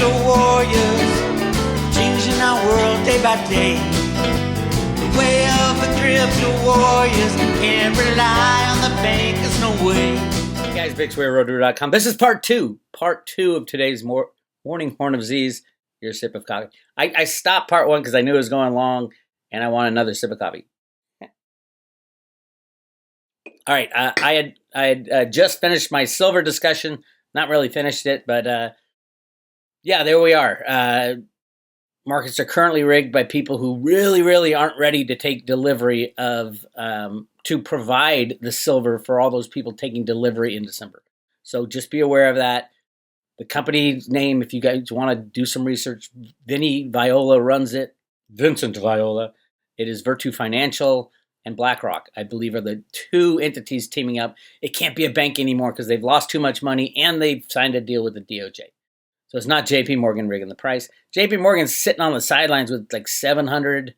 crypto warriors, changing our world day by day. The way of the crypto warriors, can't rely on the bankers, no way. Hey guys, Bix Weir, roota.com. This is part two of today's morning horn of Z's, your sip of coffee. I stopped part one because I knew it was going long and I want another sip of coffee. All right, I had just finished my silver discussion. Not really finished it, but yeah, there we are. Markets are currently rigged by people who really aren't ready to take delivery of, to provide the silver for all those people taking delivery in December. So just be aware of that. The company's name, if you guys want to do some research, Vinny Viola runs it. Vincent Viola. It is Virtu Financial and BlackRock, I believe, are the two entities teaming up. It can't be a bank anymore because they've lost too much money and they've signed a deal with the DOJ. So it's not JP Morgan rigging the price. JP Morgan's sitting on the sidelines with like 700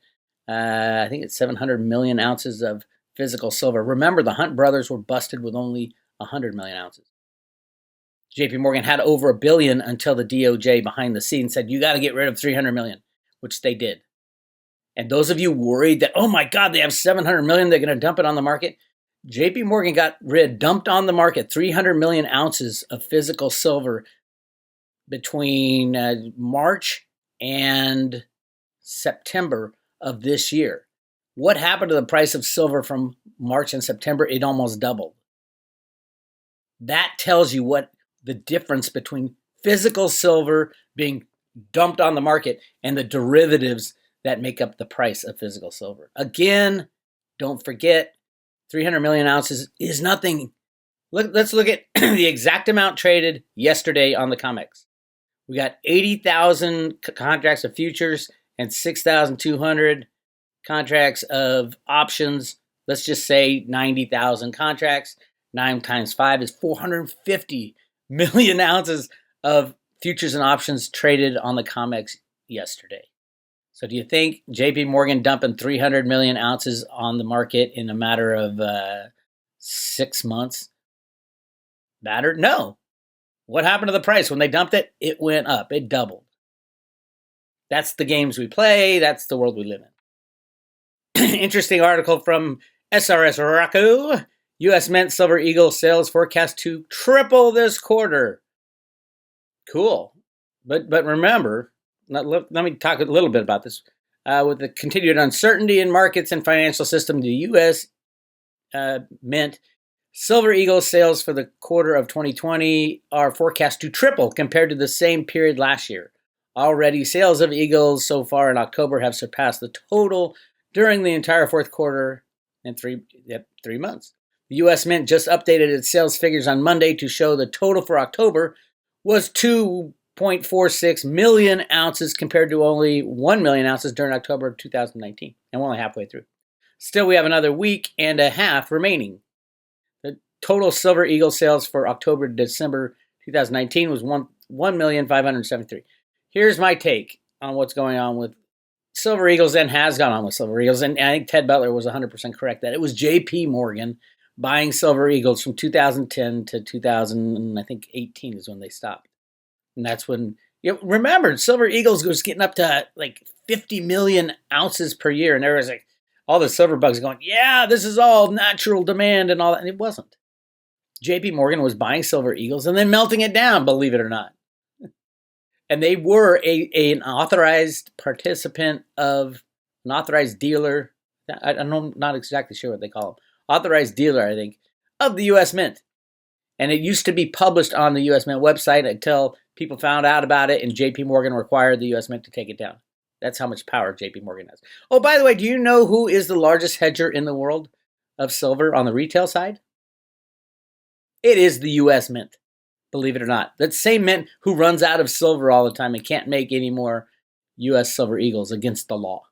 million ounces of physical silver. Remember, the Hunt brothers were busted with only 100 million ounces. JP Morgan had over $1 billion until the DOJ behind the scenes said, you got to get rid of 300 million, which they did. And those of you worried that, oh my God, they have 700 million, they're going to dump it on the market. JP Morgan dumped on the market 300 million ounces of physical silver between March and September of this year. What happened to the price of silver from March and September? It almost doubled. That tells you what the difference between physical silver being dumped on the market and the derivatives that make up the price of physical silver. Again, don't forget, 300 million ounces is nothing. Let's look at the exact amount traded yesterday on the COMEX. We got 80,000 contracts of futures and 6,200 contracts of options. Let's just say 90,000 contracts. 9 times 5 is 450 million ounces of futures and options traded on the COMEX yesterday. So do you think JP Morgan dumping 300 million ounces on the market in a matter of 6 months mattered? No. What happened to the price? When they dumped it, it went up. It doubled. That's the games we play. That's the world we live in. Interesting article from SRS Raku. U.S. Mint Silver Eagle sales forecast to triple this quarter. Cool. But remember, let me talk a little bit about this. With the continued uncertainty in markets and financial system, the U.S. Mint Silver Eagle sales for the quarter of 2020 are forecast to triple compared to the same period last year. Already, sales of Eagles so far in October have surpassed the total during the entire fourth quarter in 3 months. The U.S. Mint just updated its sales figures on Monday to show the total for October was 2.46 million ounces compared to only 1 million ounces during October of 2019. And we're only halfway through. Still, we have another week and a half remaining. The total Silver Eagle sales for October to December 2019 was 1,573,000. Here's my take on what's going on with Silver Eagles and has gone on with Silver Eagles. And I think Ted Butler was 100% correct that it was JP Morgan buying Silver Eagles from 2010 to 2018 is when they stopped. And that's when, remember, Silver Eagles was getting up to like 50 million ounces per year. And there was like all the silver bugs going, yeah, this is all natural demand and all that. And it wasn't. JP Morgan was buying Silver Eagles and then melting it down, believe it or not. And they were an authorized participant of an authorized dealer. I'm not exactly sure what they call them. Authorized dealer, I think, of the U.S. Mint. And it used to be published on the U.S. Mint website until people found out about it and JP Morgan required the U.S. Mint to take it down. That's how much power JP Morgan has. Oh, by the way, do you know who is the largest hedger in the world of silver on the retail side? It is the U.S. Mint, believe it or not. That same mint who runs out of silver all the time and can't make any more U.S. Silver Eagles against the law.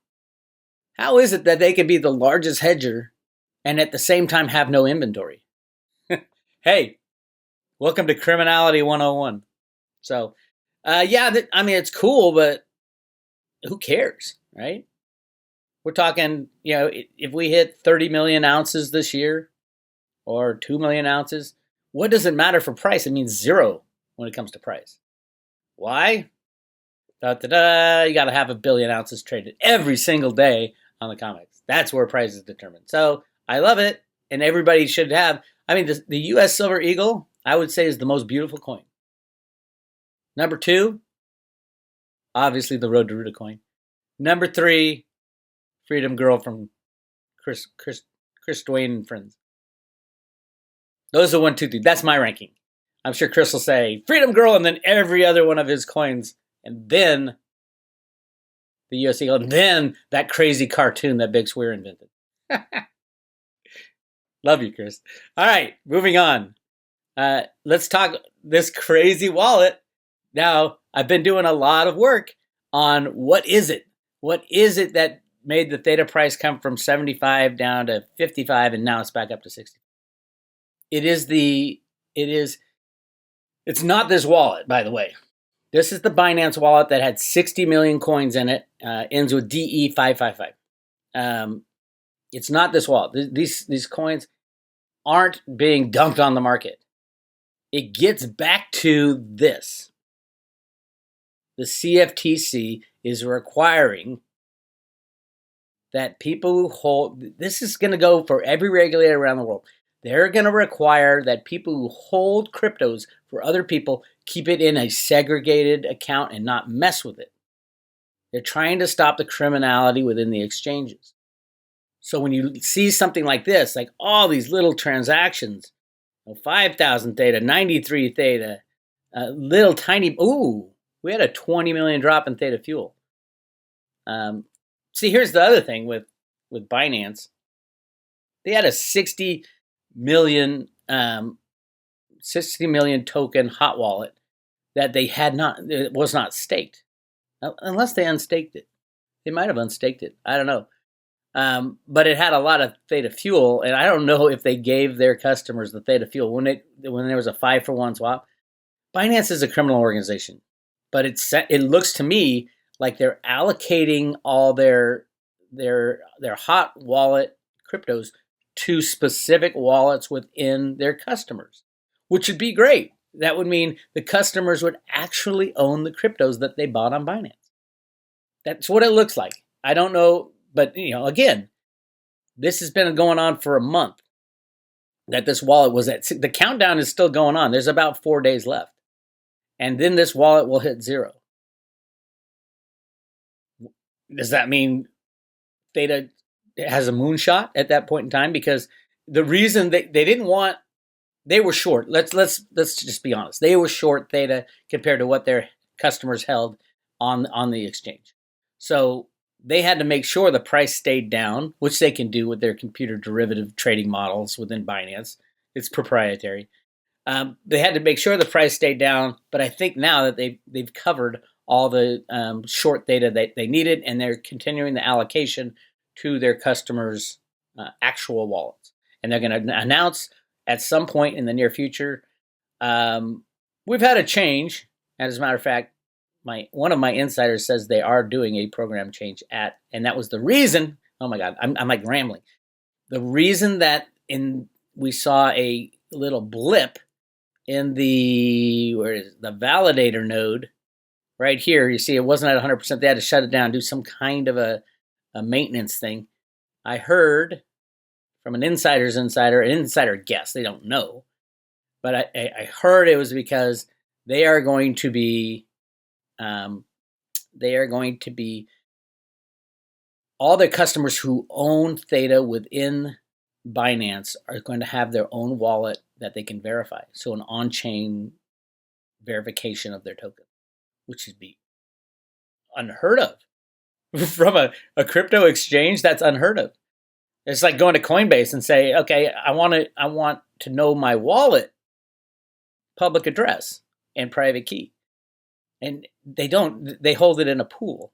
How is it that they can be the largest hedger and at the same time have no inventory? Hey, welcome to Criminality 101. So, it's cool, but who cares, right? We're talking, if we hit 30 million ounces this year or 2 million ounces, what does it matter for price? It means zero when it comes to price. Why? You got to have 1 billion ounces traded every single day on the COMEX. That's where price is determined. So I love it, and everybody should have. I mean, the U.S. Silver Eagle, I would say, is the most beautiful coin. Number 2, obviously the Road to Roota coin. Number 3, Freedom Girl from Chris Dwayne and Friends. Those are 1, 2, 3. That's my ranking. I'm sure Chris will say Freedom Girl and then every other one of his coins, and then the U.S. Eagle, and then that crazy cartoon that Bix Weir invented. Love you, Chris. All right, moving on. Let's talk this crazy wallet. Now, I've been doing a lot of work on what is it? What is it that made the Theta price come from 75 down to 55 and now it's back up to 60? It's not this wallet, by the way. This is the Binance wallet that had 60 million coins in it, ends with DE555. It's not this wallet. These coins aren't being dumped on the market. It gets back to this. The CFTC is requiring that people who hold, this is going to go for every regulator around the world. They're going to require that people who hold cryptos for other people keep it in a segregated account and not mess with it. They're trying to stop the criminality within the exchanges. So when you see something like this, like all these little transactions, 5,000 Theta, 93 Theta, little tiny, we had a 20 million drop in Theta Fuel. See, here's the other thing with Binance. They had a 60 million token hot wallet that it was not staked, unless they unstaked it. They might have unstaked it. I don't know. But it had a lot of Theta Fuel, and I don't know if they gave their customers the Theta Fuel when there was a 5-for-1 swap. Binance is a criminal organization, but it looks to me like they're allocating all their hot wallet cryptos to specific wallets within their customers, which would be great. That would mean the customers would actually own the cryptos that they bought on Binance. That's what it looks like. I don't know, but again, this has been going on for a month. That this wallet was at, the countdown is still going on. There's about 4 days left, and then this wallet will hit 0. Does that mean Theta has a moonshot at that point in time? Because the reason they were short. Let's just be honest. They were short Theta compared to what their customers held on the exchange. So they had to make sure the price stayed down, which they can do with their computer derivative trading models within Binance. It's proprietary. They had to make sure the price stayed down, but I think now that they've covered all the short Theta that they needed, and they're continuing the allocation to their customers' actual wallets. And they're going to announce at some point in the near future. We've had a change. As a matter of fact, one of my insiders says they are doing a program change and that was the reason. Oh my God, I'm like rambling. The reason that we saw a little blip in the validator node right here. You see, it wasn't at 100%. They had to shut it down, do some kind of a maintenance thing. I heard from an insider's insider, an insider guess. They don't know, but I heard it was because they are going to be all the customers who own Theta within Binance are going to have their own wallet that they can verify. So an on-chain verification of their token, which would be unheard of. From a crypto exchange, that's unheard of. It's like going to Coinbase and say, okay, I want to know my wallet public address and private key. And they don't, they hold it in a pool.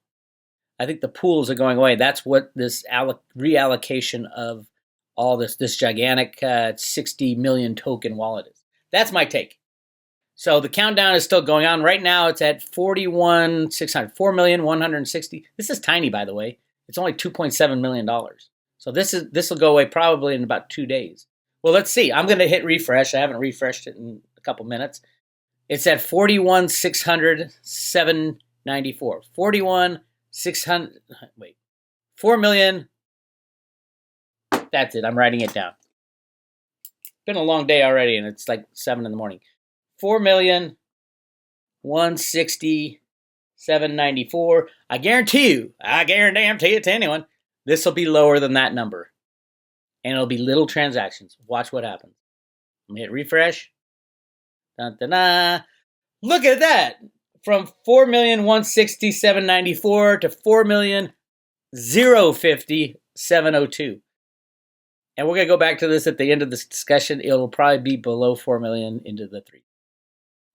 I think the pools are going away. That's what this reallocation of all this gigantic 60 million token wallet is. That's my take. So the countdown is still going on. Right now it's at 41,600, 4,160,000. This is tiny, by the way. It's only $2.7 million. So this will go away probably in about 2 days. Well, let's see. I'm going to hit refresh. I haven't refreshed it in a couple minutes. It's at 41,600, 94. 41, 600, wait, 4 million. That's it. I'm writing it down. Been a long day already, and it's like 7 in the morning. 4,160,794. I guarantee it to anyone, this will be lower than that number. And it'll be little transactions. Watch what happens. Let me hit refresh. Dun, dun, dun. Look at that. From 4,160,794 to 4,050,702. And we're going to go back to this at the end of this discussion. It'll probably be below 4 million into the 3.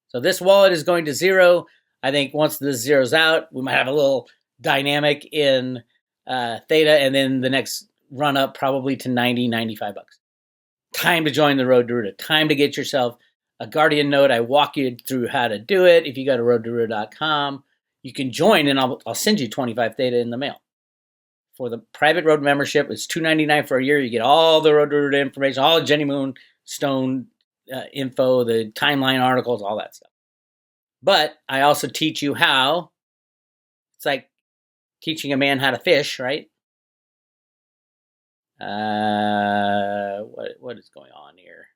So this wallet is going to zero. I think once this zeroes out, we might have a little dynamic in Theta, and then the next run up probably to 90, 95 bucks. Time to join the Road to Roota. Time to get yourself a Guardian node. I walk you through how to do it. If you go to road2roota.com, you can join, and I'll send you 25 Theta in the mail. For the private road membership, it's $2.99 for a year. You get all the Road to Roota information, all the Jenny Moonstone info, the timeline articles, all that stuff. But I also teach you how. It's like teaching a man how to fish, right? What is going on here?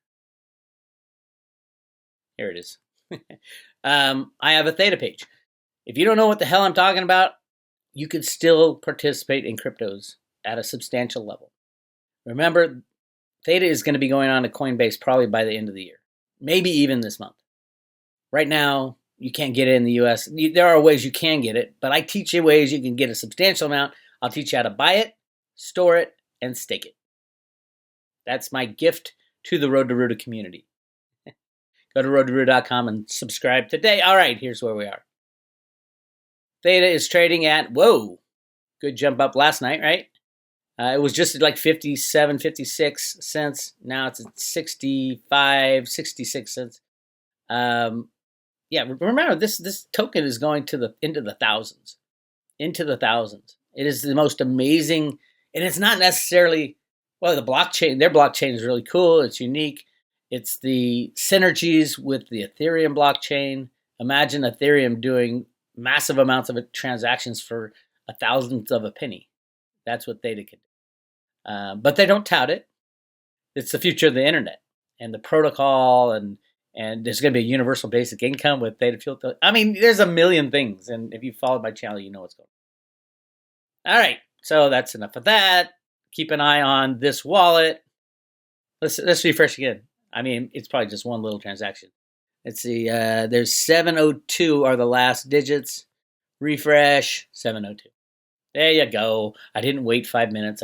Here it is. I have a Theta page. If you don't know what the hell I'm talking about, you could still participate in cryptos at a substantial level. Remember, Theta is going to be going on to Coinbase probably by the end of the year, maybe even this month. Right now, you can't get it in the US. There are ways you can get it, but I teach you ways you can get a substantial amount. I'll teach you how to buy it, store it, and stake it. That's my gift to the Road to Roota community. Go to road2roota.com and subscribe today. All right, here's where we are. Theta is trading at, whoa, good jump up last night, right? It was just at like 57, 56 cents. Now it's at 65, 66 cents. Yeah, remember, this token is going into the thousands. Into the thousands. It is the most amazing, and it's not necessarily, well, the blockchain, their blockchain is really cool. It's unique. It's the synergies with the Ethereum blockchain. Imagine Ethereum doing massive amounts of transactions for a thousandth of a penny. That's what Theta can do. But they don't tout it. It's the future of the internet and the protocol, and there's going to be a universal basic income with Theta Fuel. I mean, there's a million things, and if you followed my channel, you know what's going on. All right, so that's enough of that. Keep an eye on this wallet. Let's refresh again. I mean, it's probably just one little transaction. Let's see. There's 702 are the last digits. Refresh 702. There you go. I didn't wait 5 minutes.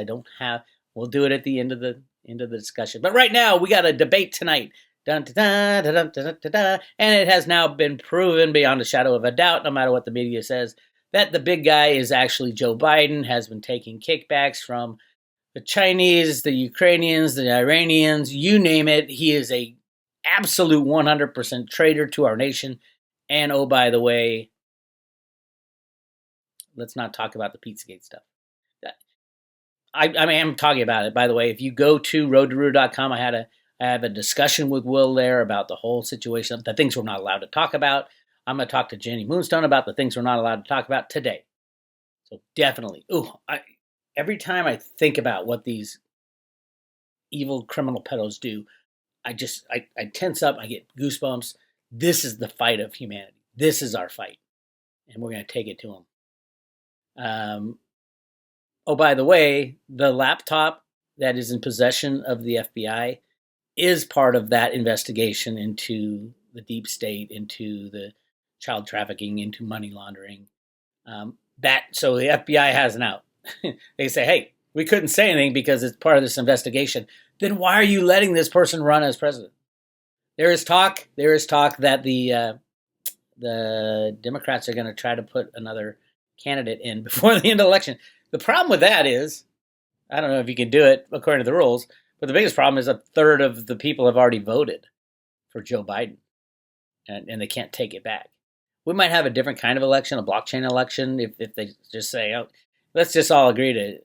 We'll do it at the end of the discussion. But right now we got a debate tonight. Dun, da, da, da, da, da, da, and it has now been proven beyond a shadow of a doubt, no matter what the media says, that the big guy is actually Joe Biden. Has been taking kickbacks from the Chinese, the Ukrainians, the Iranians, you name it. He is a absolute 100% traitor to our nation. And oh, by the way, let's not talk about the Pizzagate stuff. I'm talking about it, by the way. If you go to road2roota.com, I have a discussion with Will there about the whole situation, the things we're not allowed to talk about. I'm going to talk to Jenny Moonstone about the things we're not allowed to talk about today. So definitely. Every time I think about what these evil criminal pedos do, I tense up. I get goosebumps. This is the fight of humanity. This is our fight. And we're going to take it to them. Oh, by the way, the laptop that is in possession of the FBI is part of that investigation into the deep state, into the child trafficking, into money laundering. So the FBI has an out. They say, hey, we couldn't say anything because it's part of this investigation. Then why are you letting this person run as president? There is talk that the Democrats are going to try to put another candidate in before the end of the election. The problem with that is, I don't know if you can do it according to the rules, but the biggest problem is a third of the people have already voted for Joe Biden, and they can't take it back. We might have a different kind of election, a blockchain election, if they just say, oh, let's just all agree to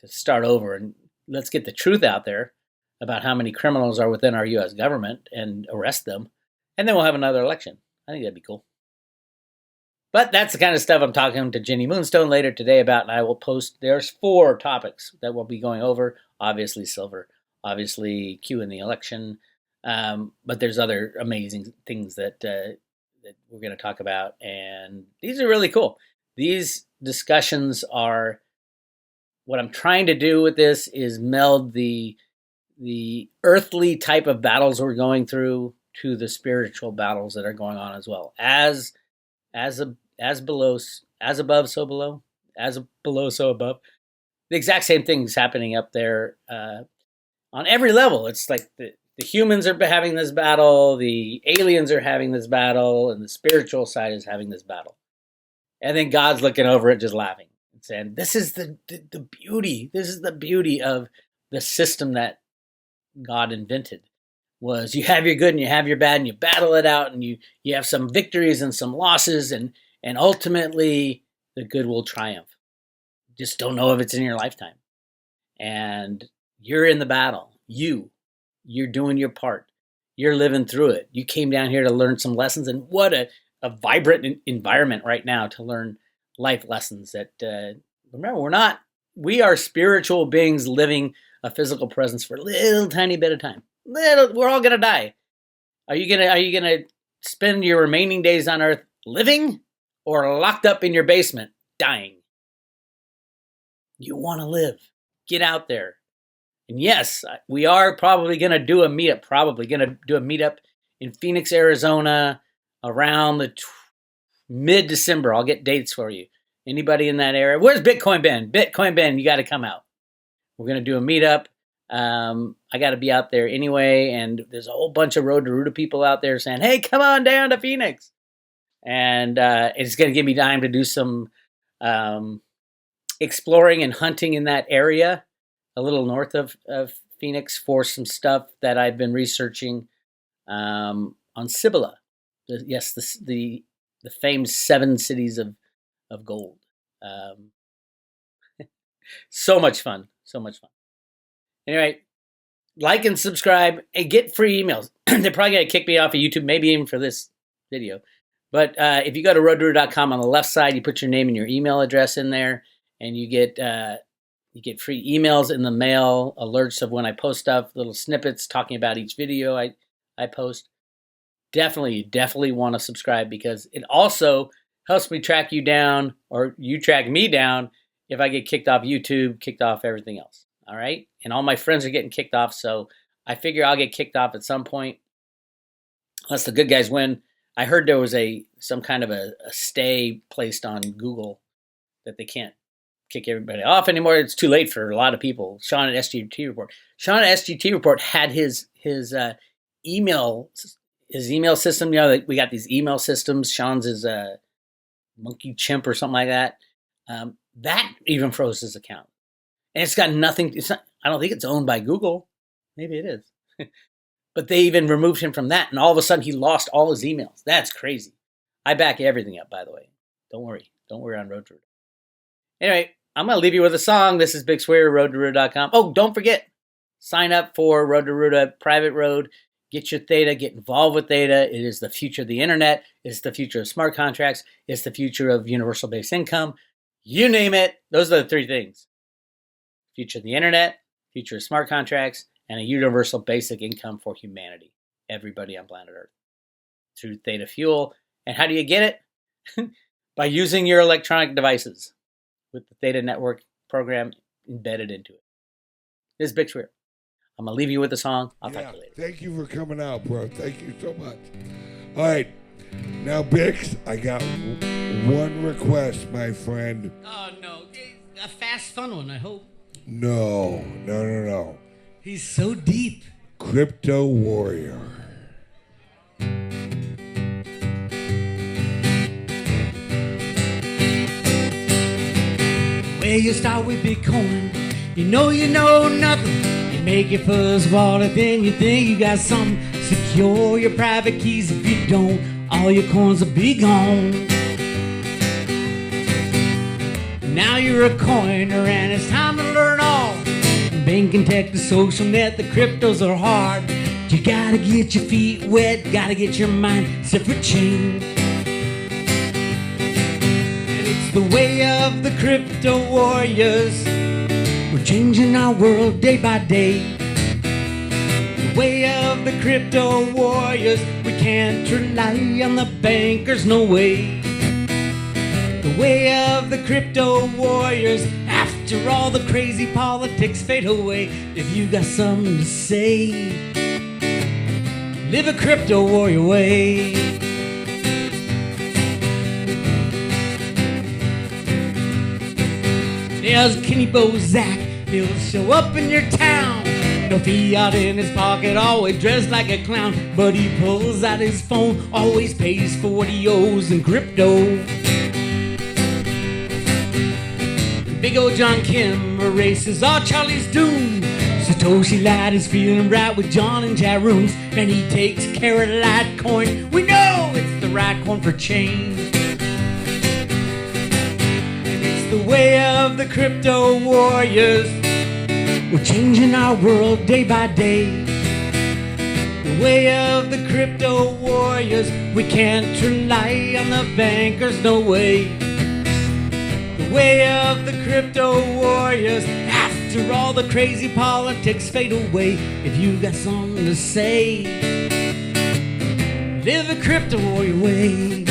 start over and let's get the truth out there about how many criminals are within our U.S. government and arrest them, and then we'll have another election. I think that'd be cool. But that's the kind of stuff I'm talking to Jenny Moonstone later today about, and I will post. There's 4 topics that we'll be going over. Obviously, silver. Obviously, Q in the election. But there's other amazing things that we're going to talk about, and these are really cool. These discussions are what I'm trying to do with this is meld the earthly type of battles we're going through to the spiritual battles that are going on as well. As below, as above, so below. As below, so above. The exact same thing's happening up there on every level. It's like the humans are having this battle, the aliens are having this battle, and the spiritual side is having this battle. And then God's looking over it, just laughing and saying, "This is the beauty. This is the beauty of the system that God invented. Was you have your good and you have your bad, and you battle it out, and you have some victories and some losses, and ultimately the good will triumph. Just don't know if it's in your lifetime. And you're in the battle. You're doing your part. You're living through it. You came down here to learn some lessons, and what a vibrant environment right now to learn life lessons that, remember, we are spiritual beings living a physical presence for a little tiny bit of time. We're all going to die. Are you going to spend your remaining days on earth living or locked up in your basement dying? You want to live. Get out there. And yes, we are probably going to do a meetup, in Phoenix, Arizona around the mid-December. I'll get dates for you. Anybody in that area? Where's Bitcoin Ben? Bitcoin Ben, you got to come out. We're going to do a meetup. I got to be out there anyway. And there's a whole bunch of Road to Roota people out there saying, hey, come on down to Phoenix. And it's going to give me time to do some exploring and hunting in that area, a little north of Phoenix, for some stuff that I've been researching on Cibolo. The famed 7 cities of gold. So much fun. Anyway, like and subscribe and get free emails. They're probably going to kick me off of YouTube, maybe even for this video. But if you go to roadrooter.com, on the left side, you put your name and your email address in there, and you get free emails in the mail, alerts of when I post stuff, little snippets talking about each video I post. Definitely want to subscribe, because it also helps me track you down, or you track me down, if I get kicked off YouTube, kicked off everything else. All right? And all my friends are getting kicked off, so I figure I'll get kicked off at some point, unless the good guys win. I heard there was some kind of a stay placed on Google that they can't kick everybody off anymore. It's too late for a lot of people. Sean at SGT Report had his email system. You know, we got these email systems. Sean's is a monkey chimp or something like that. That even froze his account. And it's got nothing. I don't think it's owned by Google. Maybe it is. But they even removed him from that. And all of a sudden he lost all his emails. That's crazy. I back everything up, by the way. Don't worry on Road to Roota. Anyway, I'm going to leave you with a song. This is Bix Weir, roadtoroota.com. Oh, don't forget, sign up for Road to Roota Private Road. Get your Theta. Get involved with Theta. It is the future of the internet. It's the future of smart contracts. It's the future of universal basic income. You name it. Those are the 3 things. Future of the internet, future of smart contracts, and a universal basic income for humanity. Everybody on planet Earth. Through Theta Fuel. And how do you get it? By using your electronic devices with the Theta Network program embedded into it. This is Bix Weir. I'm going to leave you with a song. I'll talk to you later. Thank you for coming out, bro. Thank you so much. All right. Now, Bix, I got one request, my friend. Oh, no. A fast, fun one, I hope. No. He's so deep. Crypto Warrior. Where you start with Bitcoin, you know nothing. You make your first wallet, then you think you got something. Secure your private keys. If you don't, all your coins will be gone. Now you're a coiner and it's time to learn all. Banking tech, the social net, the cryptos are hard. You gotta get your feet wet, gotta get your mind set for change. It's the way of the crypto warriors. We're changing our world day by day. The way of the crypto warriors. We can't rely on the bankers, no way. The way of the crypto warriors. After all the crazy politics fade away, if you got something to say, live a crypto warrior way. There's Kenny Bozak, he'll show up in your town. No fiat in his pocket, always dressed like a clown. But he pulls out his phone, always pays for what he owes in crypto. Big old John Kim erases all Charlie's doom. Satoshi Lad is feeling right with John and Jaroons, and he takes care of Litecoin. We know it's the right coin for change. And it's the way of the crypto warriors. We're changing our world day by day. The way of the crypto warriors. We can't rely on the bankers, no way. The way of the crypto warriors. After all the crazy politics fade away, if you got something to say, live a crypto warrior way.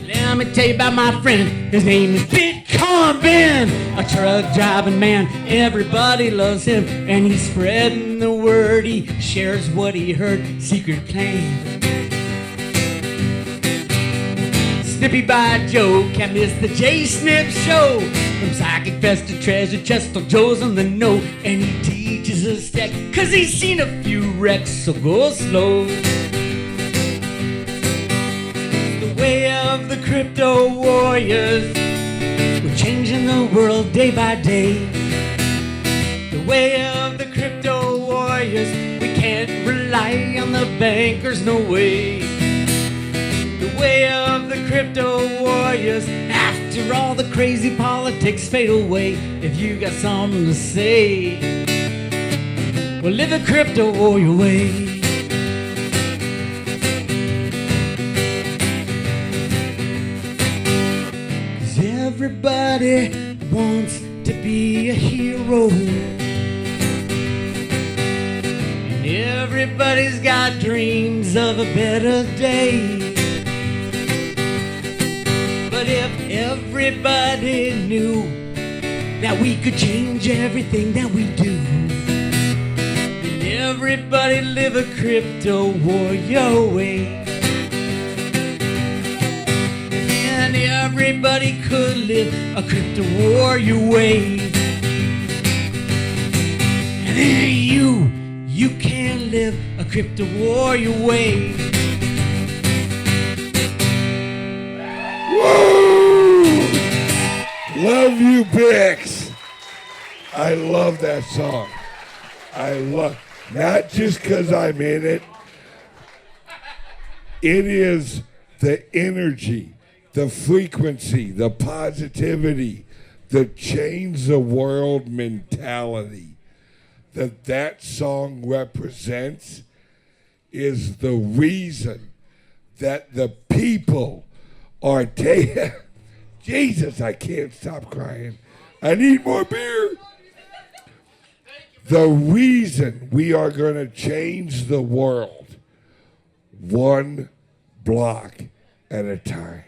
Let me tell you about my friend. His name is Bitcoin Ben, a truck driving man. Everybody loves him, and he's spreading the word. He shares what he heard. Secret plan. Snippy by Joe, can't miss the J-Snip show. From Psychic Fest to Treasure Chest, till Joe's on the know. And he teaches us tech, cause he's seen a few wrecks, so go slow. The way of the crypto warriors. We're changing the world day by day. The way of the crypto warriors. We can't rely on the bankers, no way. The way of the crypto warriors. After all the crazy politics fade away, if you got something to say, well, live a crypto warrior way. 'Cause everybody wants to be a hero, and everybody's got dreams of a better day. But if everybody knew that we could change everything that we do, then everybody live a crypto warrior way. And everybody could live a crypto warrior way. And then you can live a crypto warrior way. Love you, Bix. I love that song. I love, not just because I'm in it. It is the energy, the frequency, the positivity, the change the world mentality that song represents is the reason that the people are taking. Jesus, I can't stop crying. I need more beer. The reason we are going to change the world one block at a time.